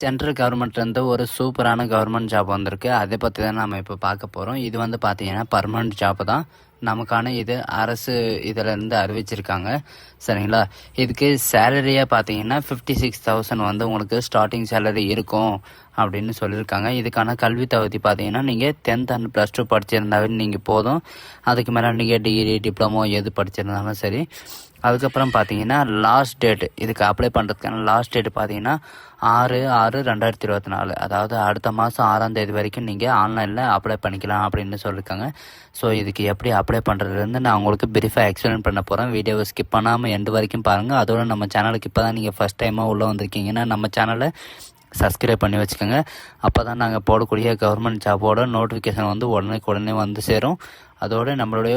Central கவர்மெண்ட்லேருந்து ஒரு சூப்பரான கவர்மெண்ட் ஜாப் வந்திருக்கு. அதை பற்றி தான் நம்ம இப்போ பார்க்க போகிறோம். இது வந்து பார்த்தீங்கன்னா பர்மனெண்ட் ஜாப் தான். நமக்கான இது அரசு இதிலேருந்து அறிவிச்சிருக்காங்க. சரிங்களா? இதுக்கு சேலரியாக பார்த்தீங்கன்னா 56,000 வந்து உங்களுக்கு ஸ்டார்டிங் சேலரி இருக்கும் அப்படின்னு சொல்லியிருக்காங்க. இதுக்கான கல்வி தகுதி பார்த்தீங்கன்னா நீங்கள் 10th அண்ட் +2 படிச்சிருந்தாவே நீங்கள் போதும். அதுக்கு மேலே நீங்கள் டிகிரி, டிப்ளமோ எது படிச்சிருந்தாலும் சரி. அதுக்கப்புறம் பார்த்தீங்கன்னா லாஸ்ட் டேட் இதுக்கு அப்ளை பண்ணுறதுக்கான லாஸ்ட் டேட் பார்த்தீங்கன்னா 6/6/2024, அதாவது அடுத்த மாதம் 6ஆம் தேதி வரைக்கும் நீங்கள் ஆன்லைனில் அப்ளை பண்ணிக்கலாம் அப்படின்னு சொல்லியிருக்காங்க. ஸோ இதுக்கு எப்படி அப்ளை பண்ணுறதுலேருந்து நான் உங்களுக்கு பிரீஃபாக எக்ஸ்பிளைன் பண்ண போகிறேன். வீடியோவை ஸ்கிப் பண்ணாமல் எண்டு வரைக்கும் பாருங்கள். அதோட நம்ம சேனலுக்கு இப்போ தான் நீங்கள் ஃபஸ்ட் டைமாக உள்ளே வந்திருக்கீங்கன்னா நம்ம சேனலை சப்ஸ்கிரைப் பண்ணி வச்சுக்கோங்க. அப்போ தான் நாங்கள் போடக்கூடிய கவர்மெண்ட் ஜாபோட நோட்டிஃபிகேஷன் வந்து உடனே வந்து சேரும். அதோடு நம்மளுடைய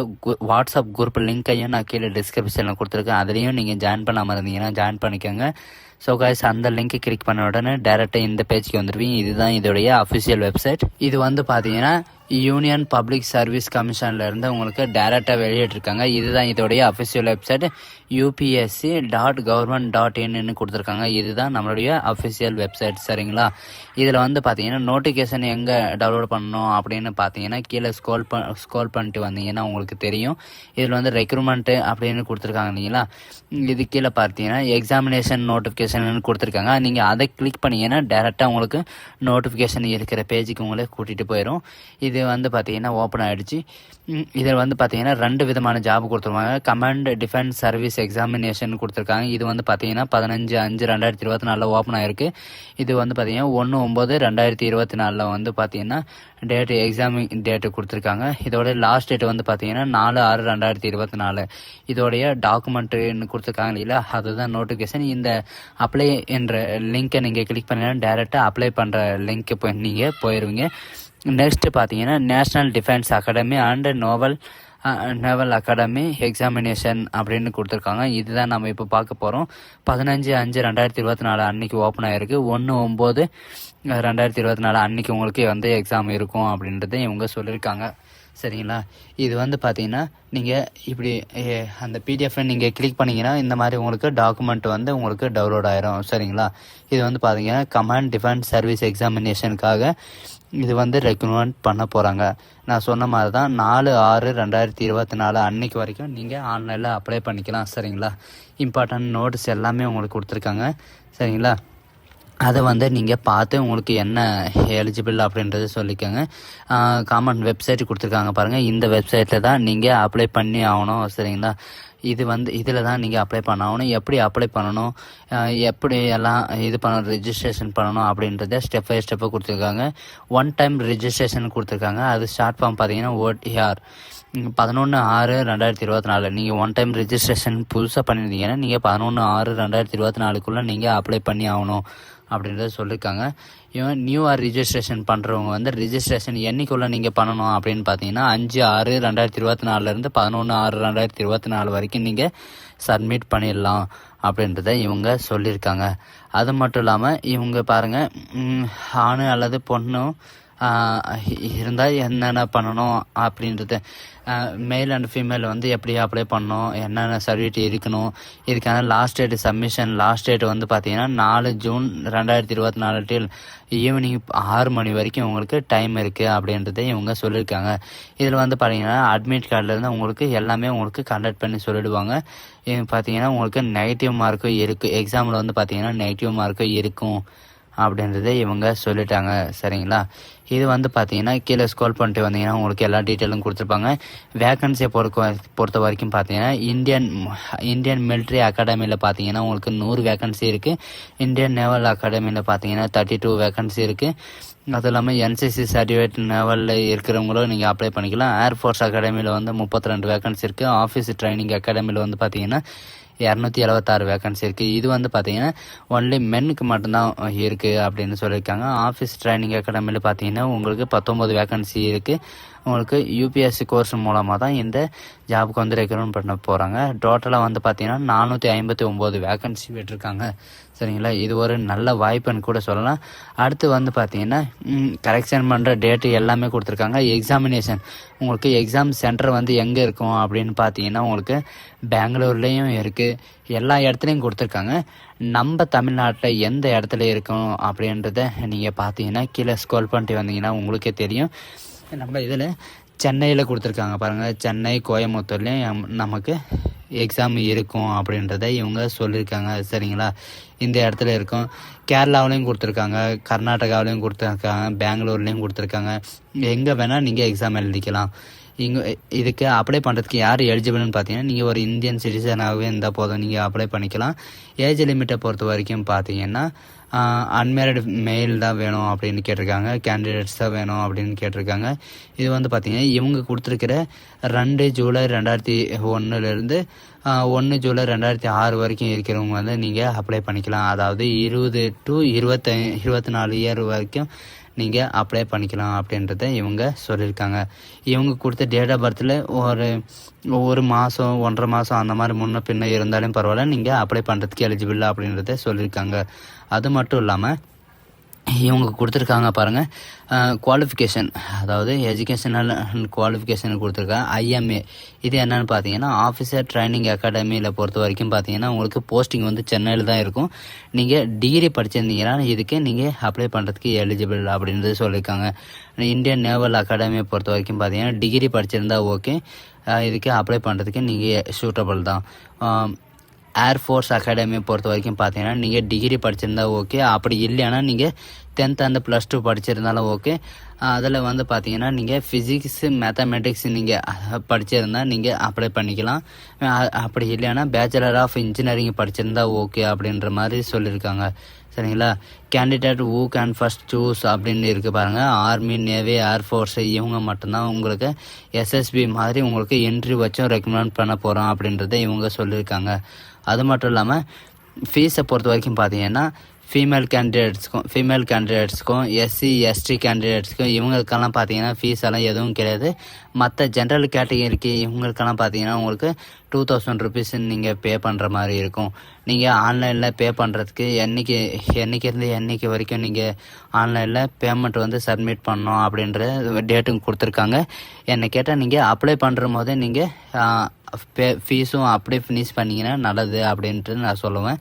வாட்ஸ்அப் குரூப் லிங்க்கையும் நான் கீழே டிஸ்கிரிப்ஷனில் கொடுத்துருக்கேன். அதுலேயும் நீங்கள் ஜாயின் பண்ணாமல் இருந்தீங்கன்னா ஜாயின் பண்ணிக்கோங்க. ஸோ கைஸ், அந்த லிங்க்கை கிளிக் பண்ண உடனே டேரெக்டாக இந்த பேஜ்க்கு வந்துடுவீங்க. இதுதான் இதோடைய அஃபிஷியல் வெப்சைட். இது வந்து பார்த்தீங்கன்னா யூனியன் பப்ளிக் சர்வீஸ் கமிஷன்லேருந்து உங்களுக்கு டேரெக்டாக வெளியிட்டிருக்காங்க. இதுதான் இதோடைய அஃபிஷியல் வெப்சைட். upsc.government.in கொடுத்துருக்காங்க. இதுதான் நம்மளுடைய அஃபிஷியல் வெப்சைட். சரிங்களா? இதில் வந்து பார்த்தீங்கன்னா நோட்டிஃபிகேஷன் எங்கே டவுன்லோட் பண்ணணும் அப்படின்னு பார்த்தீங்கன்னா கீழே ஸ்க்ரோல் பண்ணிட்டு வந்தீங்கன்னா உங்களுக்கு தெரியும். இதில் வந்து ரெக்ரூட்மெண்ட்டு அப்படின்னு கொடுத்துருக்காங்க இல்லைங்களா? இது கீழே பார்த்தீங்கன்னா எக்ஸாமினேஷன் நோட்டிஃபிகேஷன் கொடுத்துருக்காங்க. நீங்கள் அதை கிளிக் பண்ணிங்கன்னா டேரெக்டாக உங்களுக்கு நோட்டிஃபிகேஷன் இருக்கிற பேஜுக்கு உங்களே கூட்டிகிட்டு போயிடும். இது வந்து பார்த்தீங்கன்னா ஓப்பன் ஆகிடுச்சு. இதில் வந்து பார்த்தீங்கன்னா 2 விதமான ஜாப் கொடுத்துருவாங்க. கமாண்ட் டிஃபென்ஸ் சர்வீஸ் எக்ஸாமினேஷன் கொடுத்துருக்காங்க. இது வந்து பார்த்தீங்கன்னா 15/5/2024 ஓப்பன் ஆகிருக்கு. இது வந்து பார்த்தீங்கன்னா 1/9/2024 வந்து பார்த்தீங்கன்னா எக்ஸாமிங் டேட்டு கொடுத்துருக்காங்க. இதோட லாஸ்ட் டேட் வந்து பார்த்தீங்கன்னா 4/6/2024. இதோடைய டாக்குமெண்ட்டுன்னு கொடுத்துருக்காங்க இல்லையா? அதுதான் நோட்டிஃபிகேஷன். இந்த அப்ளை என்ற லிங்க்கை நீங்கள் கிளிக் பண்ணிங்கன்னா டேரெக்டாக அப்ளை பண்ணுற லிங்க்கு போய் நீங்கள் போயிடுவீங்க. நெக்ஸ்ட்டு பார்த்தீங்கன்னா national defence academy and naval academy examination அப்படின்னு கொடுத்துருக்காங்க. இதுதான் நம்ம இப்போ பார்க்க போகிறோம். 15/5/2024 அன்றைக்கி ஓப்பன் ஆகிருக்கு. 1/9/2024 அன்றைக்கி உங்களுக்கு வந்து எக்ஸாம் இருக்கும் அப்படின்றத இவங்க சொல்லியிருக்காங்க. சரிங்களா? இது வந்து பார்த்தீங்கன்னா நீங்கள் இப்படி அந்த பிடிஎஃப்பை நீங்கள் கிளிக் பண்ணிங்கன்னா இந்த மாதிரி உங்களுக்கு டாக்குமெண்ட் வந்து உங்களுக்கு டவுன்லோட் ஆயிரும். சரிங்களா? இது வந்து பார்த்தீங்கன்னா கமாண்ட் டிஃபென்ஸ் சர்வீஸ் எக்ஸாமினேஷனுக்காக இது வந்து ரெக்ரூட்மெண்ட் பண்ண போகிறாங்க. நான் சொன்ன மாதிரி தான் 4/6/2024 அன்றைக்கி வரைக்கும் நீங்கள் ஆன்லைனில் அப்ளை பண்ணிக்கலாம். சரிங்களா? இம்பார்ட்டன்ட் நோட்ஸ் எல்லாமே உங்களுக்கு கொடுத்துருக்காங்க. சரிங்களா? அதை வந்து நீங்கள் பார்த்து உங்களுக்கு என்ன எலிஜிபிள் அப்படின்றத சொல்லிக்கோங்க. காமன் வெப்சைட் கொடுத்துருக்காங்க பாருங்கள். இந்த வெப்சைட்டில் தான் நீங்கள் அப்ளை பண்ணி ஆகணும். சரிங்களா? இது வந்து இதில் தான் நீங்கள் அப்ளை பண்ண ஆகணும். எப்படி அப்ளை பண்ணணும், எப்படி எல்லாம் இது ரிஜிஸ்ட்ரேஷன் பண்ணணும் அப்படின்றத ஸ்டெப் பை ஸ்டெப்பாக கொடுத்துருக்காங்க. 1 டைம் ரிஜிஸ்ட்ரேஷன் கொடுத்துருக்காங்க. அது ஷார்ட் ஃபார்ம் பார்த்தீங்கன்னா OTR. 11/6/2024 நீங்கள் 1 டைம் ரிஜிஸ்ட்ரேஷன் புதுசாக பண்ணியிருந்தீங்கன்னா நீங்கள் 11/6/2024 நீங்கள் அப்ளை பண்ணி ஆகணும் அப்படின்றத சொல்லியிருக்காங்க. இவன் நியூவாக ரிஜிஸ்ட்ரேஷன் பண்ணுறவங்க வந்து ரிஜிஸ்ட்ரேஷன் என்றைக்குள்ளே நீங்கள் பண்ணணும் அப்படின்னு பார்த்தீங்கன்னா 5/6/2024 11/6/2024 வரைக்கும் நீங்கள் சப்மிட் பண்ணிடலாம் அப்படின்றத இவங்க சொல்லியிருக்காங்க. அது மட்டும் இல்லாமல் இவங்க பாருங்கள், ஆண் அல்லது பொண்ணும் இருந்தால் என்னென்ன பண்ணணும் அப்படின்றது, மேல் அண்ட் ஃபீமேல் வந்து எப்படி அப்ளை பண்ணணும், என்னென்ன சர்டிஃபிகேட் இருக்கணும், இதுக்கான last date submission last date வந்து பார்த்தீங்கன்னா 4 ஜூன் 2024 டில் ஈவினிங் 6 மணி வரைக்கும் உங்களுக்கு டைம் இருக்குது அப்படின்றத இவங்க சொல்லியிருக்காங்க. இதில் வந்து பார்த்தீங்கன்னா அட்மிட் கார்டிலேருந்து உங்களுக்கு எல்லாமே உங்களுக்கு கண்டக்ட் பண்ணி சொல்லிடுவாங்க. இது பார்த்தீங்கன்னா உங்களுக்கு நெகட்டிவ் மார்க்கும் இருக்குது. எக்ஸாமில் வந்து பார்த்தீங்கன்னா நெகட்டிவ் மார்க்கும் இருக்கும் அப்படின்றத இவங்க சொல்லிட்டாங்க. சரிங்களா? இது வந்து பார்த்தீங்கன்னா கீழே ஸ்க்ரோல் பண்ணிட்டு வந்தீங்கன்னா உங்களுக்கு எல்லா டீட்டெயிலும் கொடுத்துருப்பாங்க. வேக்கன்சியை பொறுத்த வரைக்கும் பார்த்தீங்கன்னா இந்தியன் மிலிட்ரி அகாடமியில் பார்த்தீங்கன்னா உங்களுக்கு 100 வேக்கன்சி இருக்குது. இந்தியன் நேவல் அகாடமியில் பார்த்தீங்கன்னா 32 வேக்கன்சி இருக்குது. அது இல்லாமல் NCC சர்டிஃபிகேட் நேவலில் இருக்கிறவங்களும் நீங்கள் அப்ளை பண்ணிக்கலாம். ஏர்ஃபோர்ஸ் அகாடமியில் வந்து 32 வேக்கன்சி இருக்குது. ஆஃபீஸ் ட்ரைனிங் அகாடமியில் வந்து பார்த்தீங்கன்னா 276 வேக்கன்சி இருக்குது. இது வந்து பார்த்தீங்கன்னா ஒன்லி மென்னுக்கு மட்டும்தான் இருக்குது அப்படின்னு சொல்லியிருக்காங்க. ஆஃபீஸ் ட்ரைனிங் அகாடமியில் பார்த்தீங்கன்னா உங்களுக்கு 19 வேக்கன்சி இருக்குது. உங்களுக்கு யூபிஎஸ்சி கோர்ஸ் மூலமாக தான் இந்த ஜாபுக்கு வந்து ரெக்ரூட் பண்ண போகிறாங்க. டோட்டலாக வந்து பார்த்திங்கன்னா 459 வேக்கன்சி விட்டுருக்காங்க. சரிங்களா, இது ஒரு நல்ல வாய்ப்புன்னு கூட சொல்லலாம். அடுத்து வந்து பார்த்திங்கன்னா கரெக்ஷன் பண்ணுற டேட்டு எல்லாமே கொடுத்துருக்காங்க. எக்ஸாமினேஷன் உங்களுக்கு எக்ஸாம் சென்டர் வந்து எங்கே இருக்கும் அப்படின்னு பார்த்தீங்கன்னா உங்களுக்கு பெங்களூர்லேயும் இருக்குது, எல்லா இடத்துலையும் கொடுத்துருக்காங்க. நம்ம தமிழ்நாட்டில் எந்த இடத்துல இருக்கும் அப்படின்றத நீங்கள் பார்த்தீங்கன்னா கீழே ஸ்க்ரோல் பண்ணிட்டு வந்தீங்கன்னா உங்களுக்கே தெரியும். நம்ம இதில் சென்னையில் கொடுத்துருக்காங்க பாருங்கள், சென்னை கோயம்புத்தூர்லேயும் நமக்கு எக்ஸாம் இருக்கும் அப்படின்றத இவங்க சொல்லியிருக்காங்க. சரிங்களா, இந்த இடத்துல இருக்கும். கேரளாவிலையும் கொடுத்துருக்காங்க, கர்நாடகாவிலையும் கொடுத்துருக்காங்க, பெங்களூர்லேயும் கொடுத்துருக்காங்க. எங்கே வேணால் நீங்கள் எக்ஸாம் எழுதிக்கலாம். இதுக்கு அப்ளை பண்ணுறதுக்கு யார் எலிஜிபிள்னு பார்த்தீங்கன்னா நீங்கள் ஒரு இந்தியன் சிட்டிசனாகவே இருந்தால் போதும், நீங்கள் அப்ளை பண்ணிக்கலாம். ஏஜ் லிமிட்டை பொறுத்த வரைக்கும் பார்த்தீங்கன்னா அன்மேரிடு மெயில் தான் வேணும் அப்படின்னு கேட்டிருக்காங்க, கேண்டிடேட்ஸ் தான் வேணும் அப்படின்னு கேட்டிருக்காங்க. இது வந்து பார்த்திங்கன்னா இவங்க கொடுத்துருக்கிற 2 ஜூலை 2001 1 ஜூலை 2006 வரைக்கும் இருக்கிறவங்க வந்து நீங்கள் அப்ளை பண்ணிக்கலாம். அதாவது 20 to 24 இயர் வரைக்கும் நீங்கள் அப்ளை பண்ணிக்கலாம் அப்படின்றத இவங்க சொல்லியிருக்காங்க. இவங்க கொடுத்த டேட் ஆஃப் பர்த்தில் ஒரு மாதம் 1.5 மாதம் அந்த மாதிரி முன்ன பின்ன இருந்தாலும் பரவாயில்ல, நீங்கள் அப்ளை பண்ணுறதுக்கு எலிஜிபிள் அப்படின்றத சொல்லியிருக்காங்க. அது மட்டும் இல்லாமல் இவங்க கொடுத்துருக்காங்க பாருங்கள், குவாலிஃபிகேஷன், அதாவது எஜுகேஷனல் குவாலிஃபிகேஷன் கொடுத்துருக்காங்க. IMA இது என்னென்னு பார்த்தீங்கன்னா ஆஃபீஸர் ட்ரைனிங் அகாடமியில் பொறுத்த வரைக்கும் பார்த்தீங்கன்னா உங்களுக்கு போஸ்டிங் வந்து சென்னையில் தான் இருக்கும். நீங்கள் டிகிரி படிச்சிருந்தீங்கன்னா இதுக்கு நீங்கள் அப்ளை பண்ணுறதுக்கு எலிஜிபிள் அப்படின்றது சொல்லியிருக்காங்க. இந்தியன் நேவல் அகாடமியை பொறுத்த வரைக்கும் பார்த்தீங்கன்னா டிகிரி படிச்சிருந்தா ஓகே, இதுக்கு அப்ளை பண்ணுறதுக்கு நீங்கள் சூட்டபிள் தான். ஏர்ஃபோர்ஸ் அகாடமியை பொறுத்த வரைக்கும் பார்த்தீங்கன்னா நீங்கள் டிகிரி படிச்சிருந்தா ஓகே, அப்படி இல்லைன்னா நீங்கள் 10th and +2 படிச்சிருந்தாலும் ஓகே. அதில் வந்து பார்த்தீங்கன்னா நீங்கள் ஃபிசிக்ஸ் மேத்தமெட்டிக்ஸ் நீங்கள் படிச்சிருந்தால் நீங்கள் அப்ளை பண்ணிக்கலாம். அப்படி இல்லைன்னா பேச்சுலர் ஆஃப் இன்ஜினியரிங் படிச்சிருந்தா ஓகே அப்படின்ற மாதிரி சொல்லியிருக்காங்க. சரிங்களா, candidate who can first choose அப்படின்னு இருக்குது பாருங்கள். ஆர்மி, நேவி, ஏர்ஃபோர்ஸ் இவங்க மட்டும்தான் உங்களுக்கு SSB மாதிரி உங்களுக்கு என்ட்ரி வச்சும் ரெக்கமெண்ட் பண்ண போகிறோம் அப்படின்றத இவங்க சொல்லியிருக்காங்க. அது மட்டும் இல்லாமல் ஃபீஸை பொறுத்த வரைக்கும் பார்த்தீங்கன்னா ஃபீமேல் கேண்டிடேட்ஸ்க்கும் SC ST கேண்டிடேட்ஸ்க்கும் இவங்களுக்கெல்லாம் பார்த்தீங்கன்னா ஃபீஸ் எல்லாம் எதுவும் கிடையாது. மற்ற ஜென்ரல் கேட்டகரிக்கு இவங்களுக்கெல்லாம் பார்த்தீங்கன்னா உங்களுக்கு 2000 rupees நீங்கள் பே பண்ணுற மாதிரி இருக்கும். நீங்கள் ஆன்லைனில் பே பண்ணுறதுக்கு என்னைக்கு வரைக்கும் நீங்கள் ஆன்லைனில் பேமெண்ட் வந்து சப்மிட் பண்ணோம் அப்படின்ற டேட்டும் கொடுத்துருக்காங்க. என்னை கேட்டால் நீங்கள் அப்ளை பண்ணுற போதே நீங்கள் ஃபீஸும் அப்படியே ஃபினிஷ் பண்ணிங்கன்னா நல்லது அப்படின்ட்டு நான் சொல்லுவேன்.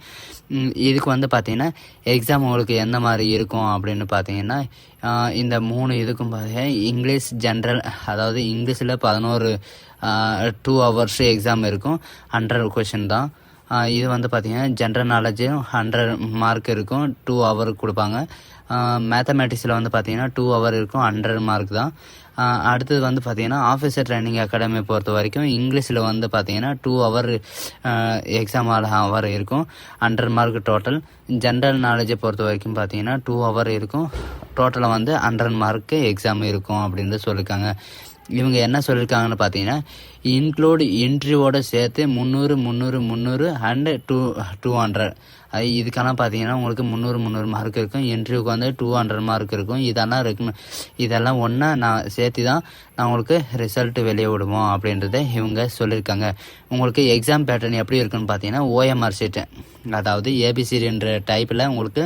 இதுக்கு வந்து பார்த்தீங்கன்னா எக்ஸாம் உங்களுக்கு எந்த மாதிரி இருக்கும் அப்படின்னு பார்த்தீங்கன்னா இந்த 3 இதுக்கும் பார்த்தீங்கன்னா இங்கிலீஷ் ஜென்ரல், அதாவது இங்கிலீஷில் 2 hours எக்ஸாம் இருக்கும். 100 question தான். இது வந்து பார்த்திங்கன்னா ஜென்ரல் நாலேஜும் 100 mark இருக்கும், 2 hour கொடுப்பாங்க. மேத்தமேட்டிக்ஸில் வந்து பார்த்திங்கன்னா 2 hour இருக்கும், 100 mark தான். அடுத்தது வந்து பார்த்திங்கன்னா ஆஃபீஸர் ட்ரைனிங் அகாடமியை பொறுத்த வரைக்கும் இங்கிலீஷில் வந்து பார்த்திங்கன்னா 2 hour எக்ஸாம் ஹவர் இருக்கும், 100 mark டோட்டல். ஜென்ரல் நாலேஜை பொறுத்த வரைக்கும் பார்த்திங்கன்னா 2 hour இருக்கும், டோட்டலாக வந்து 100 mark எக்ஸாம் இருக்கும் அப்படின்னு சொல்லியிருக்காங்க. இவங்க என்ன சொல்லியிருக்காங்கன்னு பார்த்தீங்கன்னா இன்க்ளூட் இன்ட்ரியோட சேர்த்து 300 அண்ட் 200. இதுக்கெல்லாம் பார்த்தீங்கன்னா உங்களுக்கு 300 mark இருக்கும். இன்டர்வியூக்கு வந்து 200 mark இருக்கும். இதெல்லாம் ஒன்றா நான் சேர்த்து தான் நான் உங்களுக்கு ரிசல்ட் வெளியே விடுவோம் அப்படின்றத இவங்க சொல்லியிருக்காங்க. உங்களுக்கு எக்ஸாம் பேட்டர்ன் எப்படி இருக்குன்னு பார்த்தீங்கன்னா OMR ஷீட்டு, அதாவது ABCDன்ற டைப்பில் உங்களுக்கு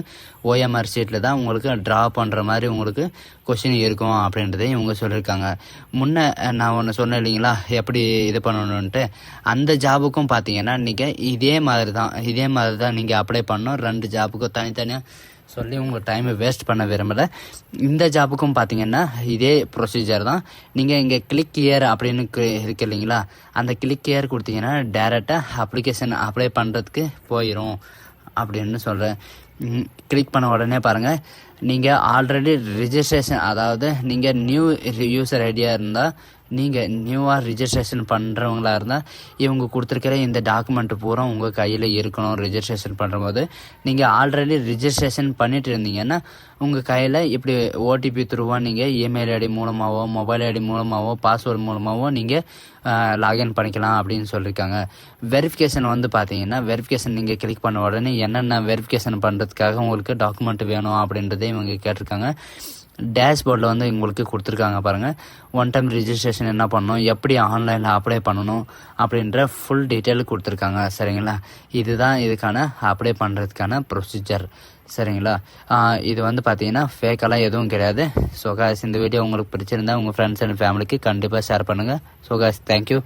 OMR ஷீட்டில் தான் உங்களுக்கு ட்ரா பண்ணுற மாதிரி உங்களுக்கு கொஷின் இருக்கும் அப்படின்றத இவங்க சொல்லியிருக்காங்க. முன்னே நான் ஒன்று சொன்னேன் இல்லைங்களா எப்படி இது பண்ணணுன்ட்டு, அந்த ஜாபுக்கும் பார்த்தீங்கன்னா நீங்கள் இதே மாதிரி தான் நீங்கள் அப்ளை பண்ணணும். 2 ஜாபுக்கும் தனித்தனியாக சொல்லி உங்கள் டைமை வேஸ்ட் பண்ண விரும்பலை. இந்த ஜாபுக்கும் பார்த்தீங்கன்னா இதே ப்ரொசீஜர் தான். நீங்கள் இங்கே கிளிக் ஹியர் அப்படின்னு இருக்கு இல்லைங்களா, அந்த கிளிக் ஹியர் கொடுத்தீங்கன்னா டேரெக்டாக அப்ளிகேஷன் அப்ளை பண்ணுறதுக்கு போயிடும் அப்படின்னு சொல்கிறேன். கிளிக் பண்ண உடனே பாருங்கள், நீங்கள் ஆல்ரெடி ரிஜிஸ்ட்ரேஷன், அதாவது நீங்கள் நியூ யூசர் ஐடியா இருந்தால், நீங்கள் நியூவாக ரிஜிஸ்ட்ரேஷன் பண்ணுறவங்களா இருந்தால் இவங்க கொடுத்துருக்கிற இந்த டாக்குமெண்ட்டு பூரா உங்கள் கையில் இருக்கணும். ரிஜிஸ்ட்ரேஷன் பண்ணும்போது நீங்கள் ஆல்ரெடி ரிஜிஸ்ட்ரேஷன் பண்ணிட்டு இருந்தீங்கன்னா உங்கள் கையில் இப்படி OTP த்ரூவாக நீங்கள் இமெயில் ஐடி மூலமாகவோ, மொபைல் ஐடி மூலமாகவோ, பாஸ்வேர்டு மூலமாகவோ நீங்கள் லாகின் பண்ணிக்கலாம் அப்படின்னு சொல்லியிருக்காங்க. வெரிஃபிகேஷன் வந்து பார்த்தீங்கன்னா வெரிஃபிகேஷன் நீங்கள் கிளிக் பண்ண உடனே என்னென்ன வெரிஃபிகேஷன் பண்ணுறதுக்காக உங்களுக்கு டாக்குமெண்ட் வேணும் அப்படின்றதே இவங்க கேட்டிருக்காங்க. டேஷ்போர்டில் வந்து உங்களுக்கு கொடுத்துருக்காங்க பாருங்கள். ஒன் டைம் ரிஜிஸ்ட்ரேஷன் என்ன பண்ணணும், எப்படி ஆன்லைனில் அப்ளை பண்ணணும் அப்படின்ற ஃபுல் டீட்டெயில் கொடுத்துருக்காங்க. சரிங்களா, இதுதான் இதுக்கான அப்ளை பண்ணுறதுக்கான ப்ரொசீஜர். சரிங்களா, இது வந்து பார்த்தீங்கன்னா ஃபேக்கெல்லாம் எதுவும் கிடையாது. ஸோ காய்ஸ், இந்த வீடியோ உங்களுக்கு பிடிச்சிருந்தா உங்கள் ஃப்ரெண்ட்ஸ் அண்ட் ஃபேமிலிக்கு கண்டிப்பாக ஷேர் பண்ணுங்கள். So guys, thank you.